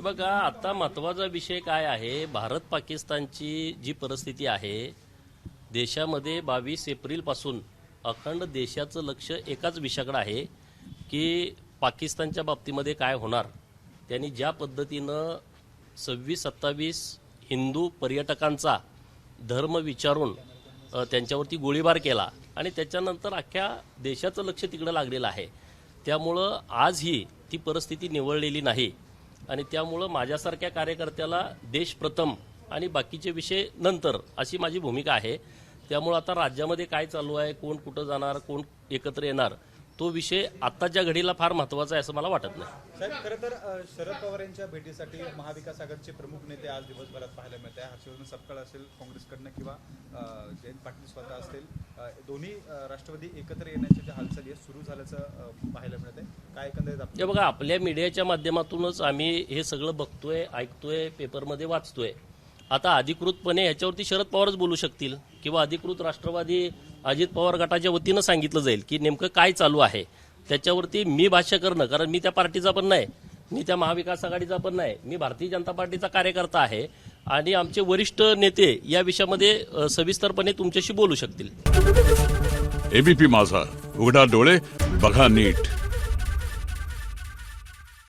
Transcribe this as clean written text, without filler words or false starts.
बघा, आता महत्त्वाचा विषय काय आहे, भारत पाकिस्तानची जी परिस्थिती आहे, देशामध्ये 22 एप्रिलपासून अखंड देशाचं लक्ष एकाच विषयाकडे आहे की पाकिस्तानच्या बाबतीमध्ये काय होणार. त्यांनी ज्या पद्धतीनं 26-27 हिंदू पर्यटकांचा धर्म विचारून त्यांच्यावरती गोळीबार केला आणि त्याच्यानंतर अख्ख्या देशाचं लक्ष तिकडे लागलेलं आहे. त्यामुळं आजही ती परिस्थिती निवळलेली नाही आणि त्यामुळं माझ्यासारख्या कार्यकर्त्याला देश प्रथम आणि बाकीचे विषय नंतर अशी माझी भूमिका आहे. त्यामुळं आता राज्यामध्ये काय चालू आहे, कोण कुठं जाणार, कोण एकत्र येणार, तो विषय आत्ताच्या घडीला फार महत्त्वाचा आहे असं मला वाटत नाही. साहेब, खरं तर शरद पवार यांच्या भेटीसाठी महाविकास आघाडीचे प्रमुख नेते आज दिवसभरात पाहायला मिळत आहे. हर्षवर्धन सपकाळ असेल काँग्रेसकडनं किंवा जयंत पाटील स्वतः असतील, दोन्ही राष्ट्रवादी एकत्र येण्याच्या ज्या हालचाली सुरू झाल्याचं पाहायला मिळत आहे. काय एकंदरीत हे बघा, आपल्या मीडियाच्या माध्यमातूनच आम्ही हे सगळं बघतोय, ऐकतोय, पेपरमध्ये वाचतोय. आता अधिकृतपणे ह्याच्यावरती शरद पवारच बोलू शकतील किंवा अधिकृत राष्ट्रवादी अजित पवार गटाच्या वतीनं सांगितलं जाईल की नेमकं काय चालू आहे. त्याच्यावरती मी भाष्य करणं, कारण मी त्या पार्टीचा पण नाही, मी त्या महाविकास आघाडीचा पण नाही, मी भारतीय जनता पार्टीचा कार्यकर्ता आहे आणि आमचे वरिष्ठ नेते या विषयामध्ये सविस्तरपणे तुमच्याशी बोलू शकतील. एबीपी माझा, उघडा डोळे बघा नीट.